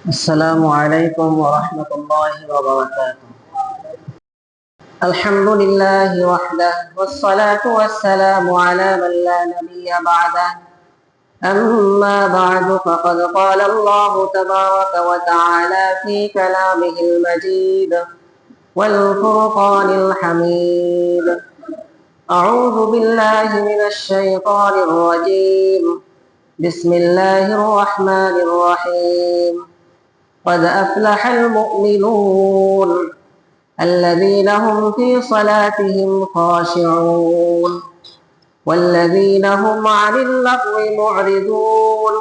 السلام عليكم ورحمة الله وبركاته. الحمد لله وحده والصلاة والسلام على من لا نبي بعده. أما بعد فقد قال الله تبارك وتعالى في كلامه المجيد والفرقان الحميد. أعوذ بالله من الشيطان الرجيم. بسم الله الرحمن الرحيم. قد أفلح المؤمنون الذين هم في صلاتهم خاشعون والذين هم عن اللغو معرضون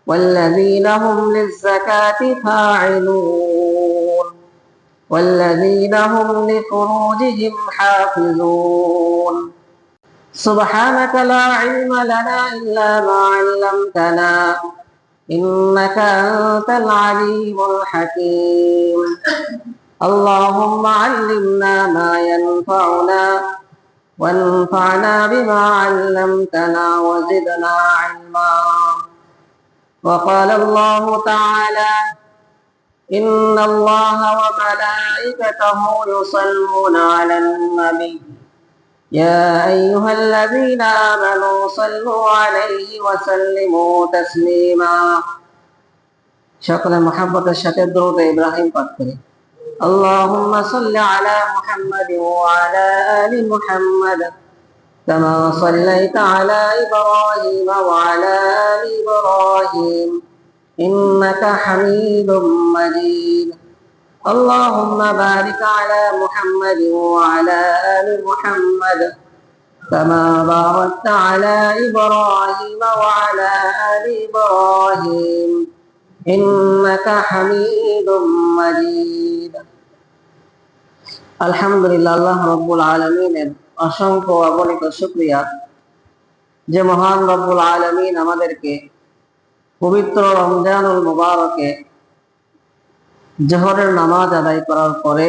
والذين هم للزكاة فاعلون والذين هم لفروجهم حافظون. سبحانك لا علم لنا إلا ما علمتنا إنك أنت العليم الحكيم. اللهم علمنا ما ينفعنا وانفعنا بما علمتنا وزدنا علما. وقال الله تعالى: إن الله وملائكته يصلون على النبي يا أيها الذين آمنوا صلوا عليه وسلموا تسليما. شكرا محبة الشكر درود إبراهيم قدري. اللهم صل على محمد وعلى آل محمد كما صليت على إبراهيم وعلى آل إبراهيم إنك حميد مجيد. اللهم بارك على محمد وعلى آل محمد كما باركت على إبراهيم وعلى آل إبراهيم إنك حميد مجيد. আলহামদুলিল্লাহ, আল্লাহ রব্বুল আলামিনের অসংখ্য অগণিত শুকরিয়া যে মহান রব্বুল আলামিন আমাদেরকে পবিত্র রমজানুল মুবারকে জোহরের নামাজ আদায় করার পরে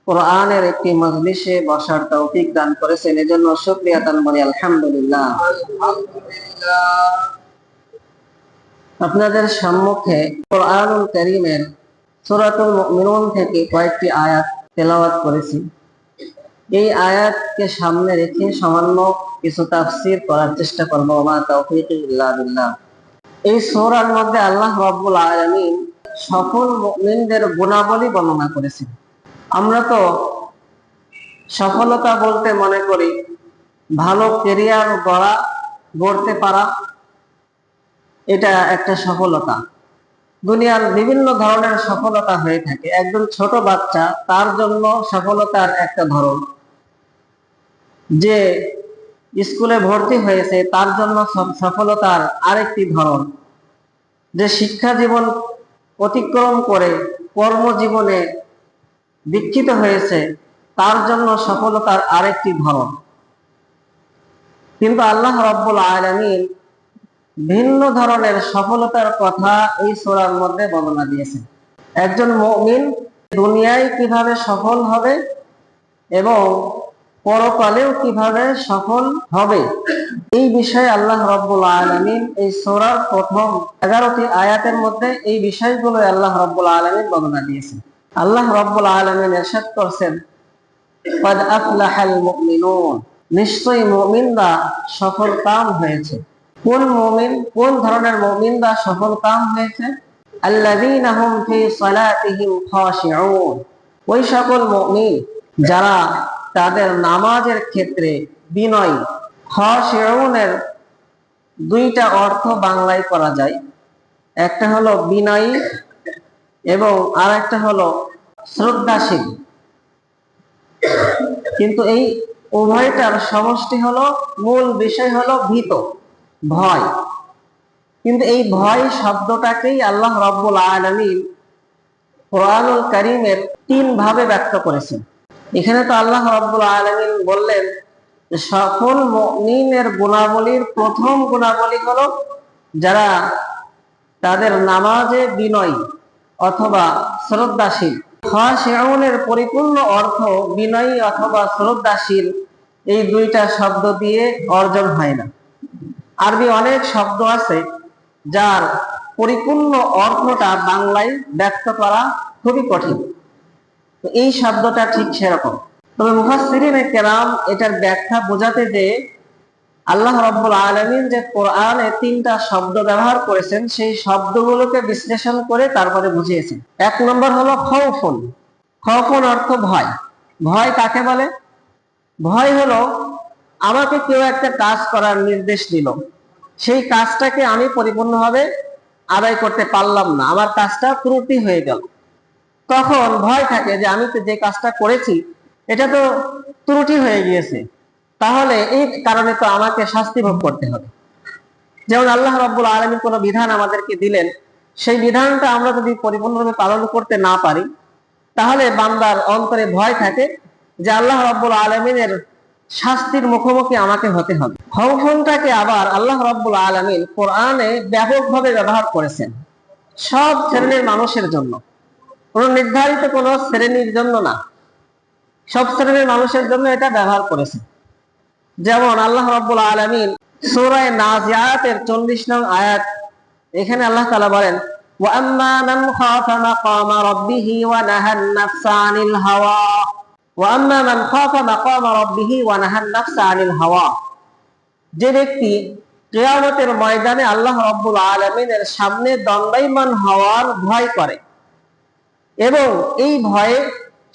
কোরআনের একটি মজলিসে বসার তৌফিক দান করেছেন। এজন্য শুকরিয়া দান করি আলহামদুলিল্লাহ। আপনাদের সম্মুখে কোরআনুল কারীমের সূরাতুল মুমিনুন থেকে কয়েকটি আয়াত তেলাওয়াত করেছি। এই আয়াতকে সামনে রেখে সামান্য কিছু তাফসীর করার চেষ্টা করব। ওয়া তাওফীকি ইল্লা বিল্লাহ। এই সূরার মধ্যে আল্লাহ রাব্বুল আলামিন সফল মুমিনদের গুণাবলী বর্ণনা করেছেন। আমরা তো সফলতা বলতে মনে করি ভালো ক্যারিয়ার গড়তে পারা, এটা একটা সফলতা। দুনিয়ার বিভিন্ন ধরনের সফলতা হয়ে থাকে। একজন ছোট বাচ্চা, তার জন্য সফলতার একটা ধরন, যে স্কুলে ভর্তি হয়েছে তার জন্য সফলতার আরেকটি ধরন, যে শিক্ষা জীবন অতিক্রম করে কর্মজীবনে দীক্ষিত হয়েছে তার জন্য সফলতার আরেকটি ধরন। কিন্তু আল্লাহ রাব্বুল আলামিন ভিন্ন ধরনের সফলতার কথা এই সূরার মধ্যে বর্ণনা দিয়েছেন। একজন মুমিন দুনিয়ায় কিভাবে সফল হবে এবং পরকালেও কিভাবে সফল হবে, এই বিষয়ে আল্লাহ রাব্বুল আলামিন এই সূরার প্রথম 11টি আয়াতের মধ্যে এই বিষয়গুলো আল্লাহ রাব্বুল আলামিন বর্ণনা দিয়েছেন। আল্লাহ রাব্বুল আলামিন ইরশাদ করেছেন, ক্বাদ আফলাহাল মুমিনুন, নিশ্চয়ই মুমিনরা সফলকাম হয়েছে। কোন মুমিন, কোন ধরনের মুমিনরা সফলকাম হয়েছে? আল্লাযীনা হুম ফি সালাতিহিম খাশিউন, ওই সকল মুমিন যারা তাদের নামাজের ক্ষেত্রে বিনয়ী। খাশিউনের দুইটা অর্থ বাংলায় করা যায়, একটা হলো বিনয়ী এবং আরেকটা হলো শ্রদ্ধাশীল। কিন্তু এই উভয়টার সমষ্টি হলো, মূল বিষয় হলো ভীত, ভয়। কিন্তু এই ভয় শব্দটাকেই আল্লাহ রাব্বুল আলামিন কোরআনুল কারীমের 3 ভাবে ব্যক্ত করেছেন। এখানে তো আল্লাহ রাব্বুল আলামিন বললেন সকল মুমিনের গুণাবলীর প্রথম গুণাবলী হলো যারা তাদের নামাজে বিনয়ী অথবা শ্রদ্ধাশীল। খাশিউনের পরিপূর্ণ অর্থ বিনয়ী অথবা শ্রদ্ধাশীল, এই দুইটা শব্দ দিয়ে অর্জন হয় না। আরবি অনেক শব্দ আছে যার পরিপূর্ণ অর্থটা বাংলায় ব্যক্ত করা খুবই কঠিন। তো এই শব্দটা ঠিক সেরকম। তবে মুফাসসিরিনে কেরাম এটার ব্যাখ্যা বোঝাতে যে আল্লাহ রাব্বুল আলামিন যে কোরআনে 3টা শব্দ ব্যবহার করেছেন, সেই শব্দগুলোকে বিশ্লেষণ করে তারপরে বুঝিয়েছেন। 1 নম্বর হলো খাউফুন। খাউফুন অর্থ ভয়। ভয় কাকে বলে? ভয় হলো আমাকে কেউ একটা কাজ করার নির্দেশ দিল, সেই কাজটাকে আমি পরিপূর্ণভাবে আদায় করতে পারলাম না, আমার কাজটা ত্রুটি হয়ে গেল। তখন ভয় থাকে যে আমি তো যে কাজটা করেছি এটা তো ত্রুটি হয়ে গিয়েছে, তাহলে এই কারণে তো আমাকে শাস্তি ভোগ করতে হবে। যেমন আল্লাহ রাব্বুল আলামিন কোনো বিধান আমাদেরকে দিলেন, সেই বিধানটা আমরা যদি পরিপূর্ণভাবে পালন করতে না পারি, তাহলে বান্দার অন্তরে ভয় থাকে যে আল্লাহ রাব্বুল আলামিনের শাস্তির মুখোমুখি আমাকে হতে হবে। খাউফুনটাকে আবার আল্লাহ রাব্বুল আলামিন কোরআনে ব্যাপকভাবে ব্যবহার করেছেন, সব শ্রেণীর মানুষের জন্য, কোন নির্ধারিত কোন শ্রেণীর জন্য না, সব শ্রেণীর মানুষের জন্য এটা ব্যবহার করেছেন। যেমন আল্লাহ রাব্বুল আলামিন সূরা নাজিআতের 40 নং আয়াত, এখানে আল্লাহ তাআলা বলেন ওয়া আম্মা মান খাফা মাকামা রাব্বিহি ওয়া নাহান নাফসা আনিল হাওয়া ওয়া আম্মা মান খাফা মাকামা রাব্বিহি ওয়া নাহান নাফসা আনিল হাওয়া। যে ব্যক্তি কিয়ামতের ময়দানে আল্লাহ রাব্বুল আলামিনের সামনে দণ্ডায়মান হওয়ার ভয় করে এবং এই ভয়ে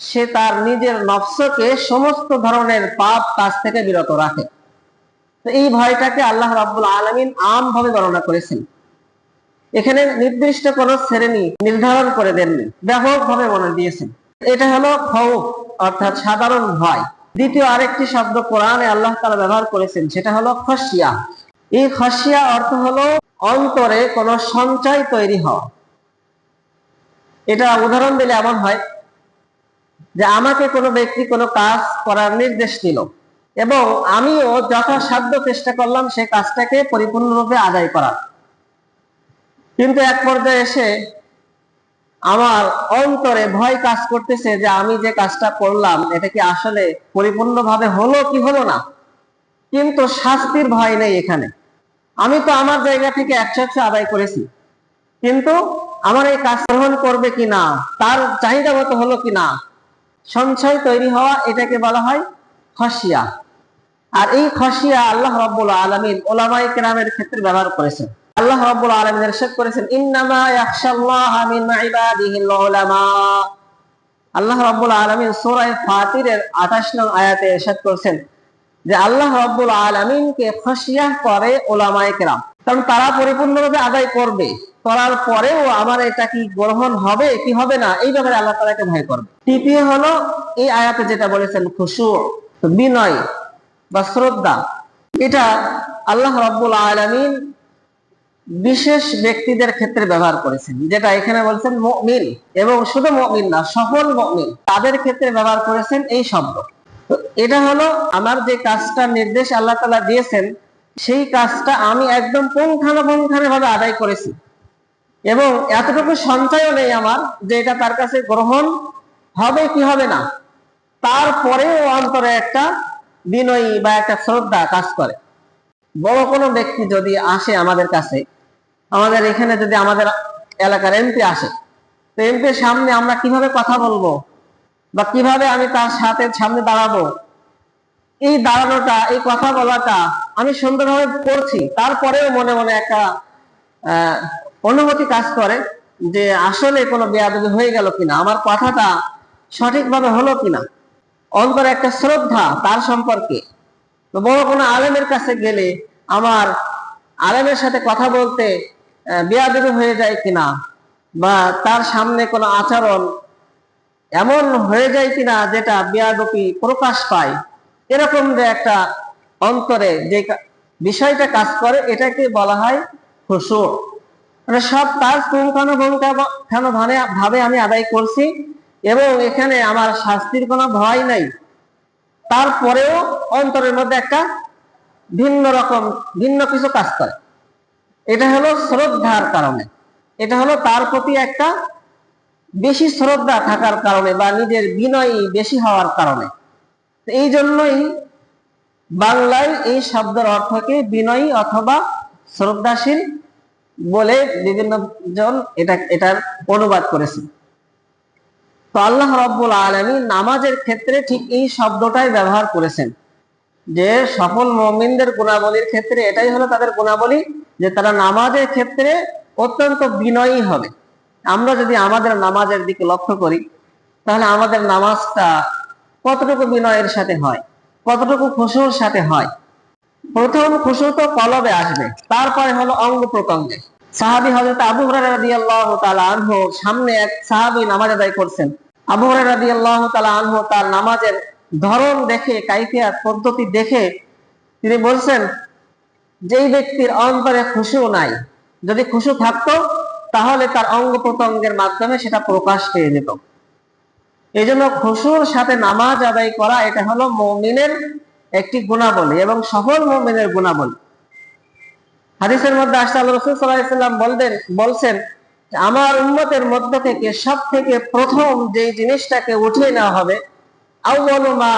সে তার নিজের নফসকে সমস্ত ধরনের পাপ কাজ থেকে বিরত রাখে, তো এই ভয়টাকে আল্লাহ রাব্বুল আলামিন আমভাবে বর্ণনা করেছেন। এখানে নির্দিষ্ট কোন শ্রেণী নির্ধারণ করে দেননি, ব্যাপকভাবে বর্ণনা দিয়েছেন। এটা হলো খাউফ অর্থাৎ সাধারণ ভয়। দ্বিতীয় আরেকটি শব্দ কোরআনে আল্লাহ তাআলা ব্যবহার করেছেন, সেটা হলো খাশিয়া। এই খাশিয়া অর্থ হলো অন্তরে কোন সঞ্চয় তৈরি হওয়া। এটা উদাহরণ দিলে এমন হয় যে আমাকে কোনো ব্যক্তি কোনো কাজ করার নির্দেশ দিল এবং আমিও যথাসাধ্য চেষ্টা করলাম সেই কাজটাকে পরিপূর্ণরূপে আদায় করার, কিন্তু এক পর্যায়ে এসে আমার অন্তরে ভয় কাজ করতেছে যে আমি যে কাজটা করলাম এটা কি আসলে পরিপূর্ণভাবে হলো কি হলো না, কিন্তু শাস্তির ভয় নেই এখানে। আমি তো আমার জায়গা থেকে 100 আদায় করেছি, কিন্তু আমার এই কাজ গ্রহণ করবে কিনা, তার চাহিদা মতো হলো কিনা, সংশয় তৈরি হওয়া, এটাকে বলা হয় খাশিয়া। আর এই খাশিয়া আল্লাহ রাব্বুল আলামিন উলামায়ে কেরামের ক্ষেত্রে ব্যবহার করেছেন। আল্লাহ রাব্বুল আলামিন ইরশাদ করেছেন ইন্নামা ইয়াখশাল্লাহা মিন ইবাদিহিল উলামা। আল্লাহ রাব্বুল আলামিন সূরা ফাতিরের 28 নং আয়াতে ইরশাদ করেছেন যে আল্লাহ রাব্বুল আলামিনকে খাশিয়া করে উলামায়ে কেরাম, কারণ তারা পরিপূর্ণভাবে আদায় করবে, করার পরেও আমার এটা কি গ্রহণ হবে কি হবে না এই ব্যাপারে আল্লাহ তাআলাকে ভয় করবে। তৃতীয় হলো এই আয়াতে যেটা বলেছেন খুশু, বিনয় বা শ্রদ্ধা। এটা আল্লাহ রাব্বুল আলামিন বিশেষ ব্যক্তিদের ক্ষেত্রে ব্যবহার করেছেন, যেটা এখানে বলছেন মুমিন, এবং শুধু মুমিন না, সকল মুমিন তাদের ক্ষেত্রে ব্যবহার করেছেন এই শব্দ। তো এটা হলো আমার যে কাজটা নির্দেশ আল্লাহ তাআলা দিয়েছেন সেই কাজটা আমি একদম পুঙ্খানুপুঙ্খানুভাবে আদায় করেছি এবং এতটুকু সঞ্চয়ও নেই আমার যে এটা তার কাছে গ্রহণ হবে কি হবে না, তারপরেও অন্তরে একটা বিনয়ী বা একটা শ্রদ্ধা কাজ করে। বড় কোনো ব্যক্তি যদি আসে আমাদের কাছে, আমাদের এখানে যদি আমাদের এলাকার এমপি আসে, তো এমপির সামনে আমরা কিভাবে কথা বলবো বা কিভাবে আমি তার সামনে দাঁড়াবো, এই দাঁড়ানোটা, এই কথা বলাটা আমি সুন্দরভাবে করছি, তারপরেও মনে মনে একটা অনুভূতি কাজ করে যে আসলে কোনো বেয়াদবি হয়ে গেল কিনা, আমার কথাটা সঠিকভাবে হলো কিনা, অন্তরে একটা শ্রদ্ধা তার সম্পর্কে। তো বড় কোনো আলেমের কাছে গেলে আমার আলেমের সাথে কথা বলতে বেয়াদবি হয়ে যায় কিনা, বা তার সামনে কোনো আচরণ এমন হয়ে যায় কিনা যেটা বেয়াদবি প্রকাশ পায়, এরকম যে একটা অন্তরে যে বিষয়টা কাজ করে, এটাকে বলা হয় খুশু। মানে সব কাজ পুঙ্খানুপুঙ্খানুভাবে আমি আদায় করছি এবং এখানে আমার শাস্তির কোনো ভয় নাই, তারপরেও অন্তরের মধ্যে একটা ভিন্ন কিছু কাজ করে। এটা হলো শ্রদ্ধার কারণে, এটা হলো তার প্রতি একটা বেশি শ্রদ্ধা থাকার কারণে বা নিজের বিনয়ী বেশি হওয়ার কারণে। এই জন্যই বাংলায় এই শব্দের অর্থকে বিনয়ী অথবা শ্রদ্ধাশীল বলে বিভিন্ন জন এটার অনুবাদ করেছে। তো আল্লাহ রাব্বুল আলামিন নামাজের ক্ষেত্রে ঠিক এই শব্দটাই ব্যবহার করেছেন, যে সফল মুমিনদের গুণাবলীর ক্ষেত্রে এটাই হলো তাদের গুণাবলী, যে তারা নামাজের ক্ষেত্রে অত্যন্ত বিনয়ী হবে। আমরা যদি আমাদের নামাজের দিকে লক্ষ্য করি, তাহলে আমাদের নামাজটা কতটুকু বিনয়ের সাথে হয়, কতটুকু খুশুর সাথে হয়। প্রথম খুশু তো কলবে আসবে, তারপরে হলো অঙ্গ প্রত্যঙ্গে। সাহাবী হযরত আবু হুরায়রা রাদিয়াল্লাহু তাআলা আনহু সামনে এক সাহাবী নামাজ আদায় করছেন। আবু হুরায়রা রাদিয়াল্লাহু তাআলা আনহু তার নামাজের ধরন দেখে, কাইফিয়াত পদ্ধতি দেখে তিনি বলছেন, যেই ব্যক্তির অন্তরে খুশু নাই, যদি খুশু থাকতো তাহলে তার অঙ্গ প্রত্যঙ্গের মাধ্যমে সেটা প্রকাশ পেয়ে যেত। এই জন্য খুশুর সাথে নামাজ আদায় করা, এটা হলো মুমিনের একটি গুণাবলী এবং সফল মুমিনের গুণাবলী। হাদিসের মধ্যে আসছে আল্লাহ রাসূল সাল্লাল্লাহু আলাইহি ওয়াসাল্লাম বলছেন, আমার উম্মতের মধ্য থেকে সব থেকে প্রথম যে জিনিসটাকে উঠিয়ে নেওয়া হবে, আউয়ালু মা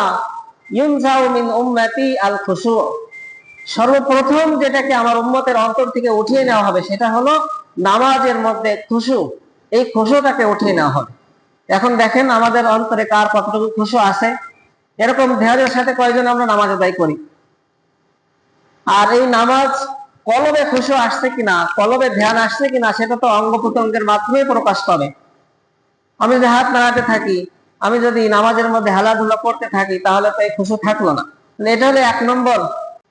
ইউনজাউ মিন উম্মতি আল খুশু, সর্বপ্রথম যেটাকে আমার উম্মতের অন্তর থেকে উঠিয়ে নেওয়া হবে সেটা হলো নামাজের মধ্যে খুশু। এই খুশুটাকে উঠিয়ে নেওয়া হবে। এখন দেখেন আমাদের অন্তরে কার কতটুকু খুশু আছে, এরকম ধ্যানের সাথে কয়জন আমরা নামাজ আদায় করি। আর এই নামাজ কলবে খুশু আসছে কিনা, কলবে ধ্যান আসছে কিনা, সেটা তো অঙ্গ প্রত্যঙ্গের মাধ্যমে প্রকাশ পাবে। আমি যদি হাত নাড়াতে থাকি, আমি যদি নামাজের মধ্যে হেলাধুলা করতে থাকি, তাহলে তো এই খুশু থাকলো না। এটা হলো 1 নম্বর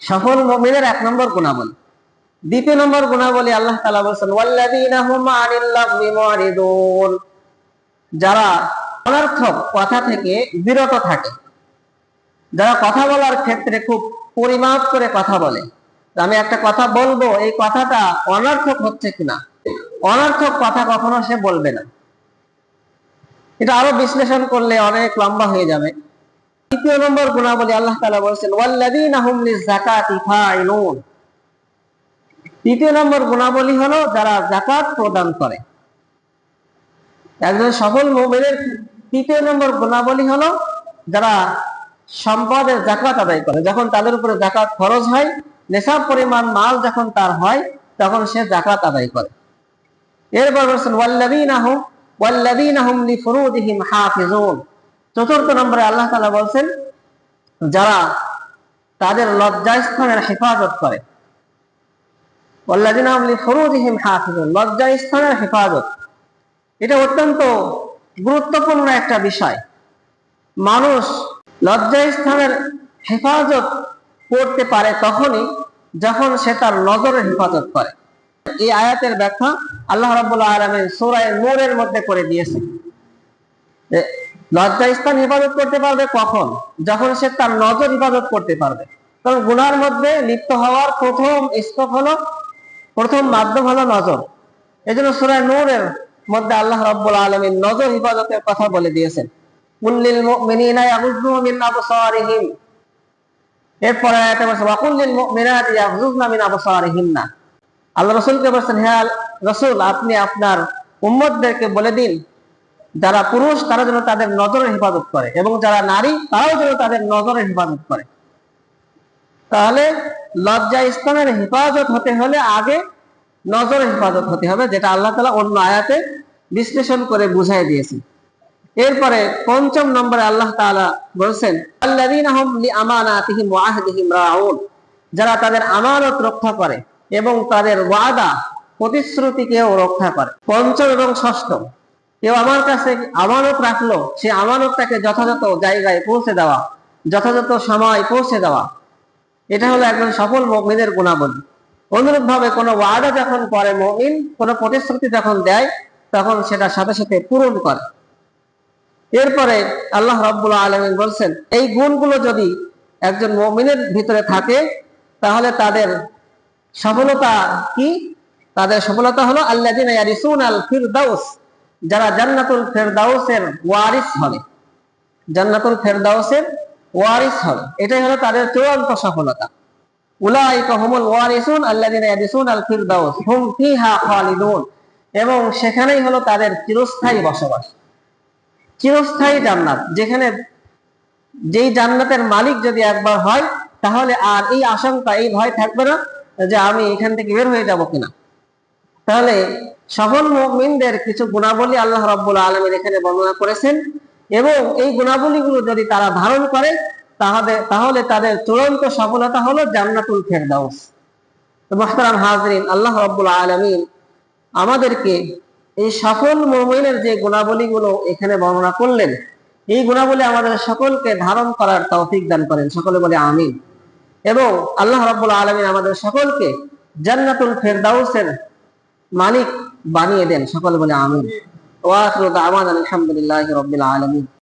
সফল মুমিনের 1 নম্বর গুণাবলী। দ্বিতীয় নম্বর গুণাবলী আল্লাহ তাআলা বলেছেন, ওয়াল্লাযীনা হুম আনিল লাগবি মুরিদুন, যারা অনর্থক কথা থেকে বিরত থাকে, যারা কথা বলার ক্ষেত্রে খুব পরিমাপ করে কথা বলে। আমি একটা কথা বলবো, এই কথাটা অনর্থক হচ্ছে কিনা, অনর্থক কথা কখনো সে বলবে না। এটা আরো বিশ্লেষণ করলে অনেক লম্বা হয়ে যাবে। তৃতীয় নম্বর গুণাবলী আল্লাহ তাআলা বলেছেন, ওয়াল্লাযীনা হুম লিযাকাতি ফাইলুন, তৃতীয় নম্বর গুণাবলী হলো যারা যাকাত প্রদান করে। একজন সফল মুমিনের তৃতীয় নম্বর গুণাবলী হলো যারা সম্পদের যাকাত আদায় করে। যখন তাদের উপরে যাকাত খরচ হয়, নেশাব পরিমাণ মাল যখন তার হয়, তখন সে যাকাত আদায় করে। এরপর বলেছেন, ওয়াল্লাযীনা হুম লিফুরুজিহিম হাফিজুন, চতুর্থ নম্বরে আল্লাহ তাআলা বলছেন, যারা তাদের লজ্জাস্থানের হেফাজত করে। ওয়াল্লাযীনা হুম লিফুরুজিহিম হাফিজুন, লজ্জাস্থানের হেফাজত, এটা অত্যন্ত গুরুত্বপূর্ণ একটা বিষয়। মানুষ লজ্জাস্থানের হেফাজত করতে পারে তখনই যখন সে তার নজরের হেফাজত করে। এই আয়াতের ব্যাখ্যা আল্লাহ রাব্বুল আলামিন সূরা নূরের মধ্যে করে দিয়েছেন। লজ্জাস্থান হেফাজত করতে পারবে কখন? যখন সে তার নজর হেফাজত করতে পারবে। কারণ গুনার মধ্যে লিপ্ত হওয়ার প্রথম স্কোপ হলো, প্রথম মাধ্যম হলো নজর। এজন্য সূরা নূরের মধ্যে আল্লাহ রাব্বুল আলামিন নজর হেফাজতের কথা বলে দিয়েছেন। কুল্লিল মুমিনিনা ইয়াগুযযু মিন আবসারিহিম, এরপরে আয়াতে বলেছে ওয়াকুল্লিল মুমিনাতি ইয়াগুযযুনা মিন আবসারিহিন্না। আল্লাহ রাসূলকে বলেছেন, হে রাসূল, আপনি আপনার উম্মতদেরকে বলে দিন, যারা পুরুষ তারা যেন তাদের নজরের হেফাজত করে, এবং যারা নারী তারাও যেন তাদের নজরের হেফাজত করে। তাহলে লজ্জা স্থানের হেফাজত হতে হলে আগে নজরের হেফাজত হতে হবে, যেটা আল্লাহ তাআলা অন্য আয়াতে বিশ্লেষণ করে বুঝাই দিয়েছেন। এরপরে পঞ্চম নম্বরে আল্লাহ তাআলা বলেছেন, আল্লাযীনা হুম লিআমানাতিহিম ওয়া আহদিহিম রাউন, যারা তাদের আমানত রক্ষা করে এবং তাদের ওয়াদা প্রতিশ্রুতিকেও রক্ষা করে। পঞ্চম এবং ষষ্ঠ, কেউ আমার কাছে আমানত রাখলো, সে আমানতটাকে যথাযথ জায়গায় পৌঁছে দেওয়া, যথাযথ সময় পৌঁছে দেওয়া, এটা হলো একজন সফল মুমিনের গুণাবলী। অনুরূপ ভাবে কোনো ওয়াদা যখন করে মুমিন, কোনো প্রতিশ্রুতি যখন দেয়, তখন সেটা সাথে সাথে পূরণ করে। এরপরে আল্লাহ রাব্বুল আলামিন বলছেন, এই গুণগুলো যদি একজন মুমিনের ভিতরে থাকে, তাহলে তাদের সফলতা কি? তাদের সফলতা হলো আল্লাযীনা ইয়ারিসুনাল ফিরদাউস, যারা জান্নাতুল ফেরদাউসের ওয়ারিস হবে, জান্নাতুল ফেরদাউসের ওয়ারিস হবে। এটাই হলো তাদের চূড়ান্ত সফলতা। উলাইকা হুমুল ওয়ারিসুন আল্লাযীনা ইয়ারিসুনাল ফিরদাউস হুম ফিহা খালিদুন, এবং সেখানেই হলো তাদের চিরস্থায়ী বসবাস, চিরস্থায়ী জান্নাত, যেখানে যেই জান্নাতের মালিক যদি একবার হয়, তাহলে আর এই আশঙ্কা, এই ভয় থাকবে না যে আমি এখান থেকে বের হয়ে যাব কিনা। তাহলে সফল মুমিনদের কিছু গুণাবলী আল্লাহ রাব্বুল আলামিন এখানে বর্ণনা করেছেন, এবং এই গুণাবলীগুলো যদি তারা ধারণ করে তাহলে তাদের চূড়ান্ত সফলতা হলো জান্নাতুল ফেরদাউস। তো মুহতারাম হাজরিন, আল্লাহ রাব্বুল আলামিন আমাদেরকে এই সফল মুমিনের যে গুণাবলীগুলো এখানে বর্ণনা করলেন, এই গুণাবলী আমাদের সকলকে ধারণ করার তৌফিক দান করেন। সকলে বলে আমিন। এবং আল্লাহ রাব্বুল আলামিন আমাদের সকলকে জান্নাতুল ফেরদাউসের মালিক বানিয়ে দেন। সকলে বলে আমিন। ওয়া আখিরু দাওয়ানা আলহামদুলিল্লাহি রাব্বিল আলামিন।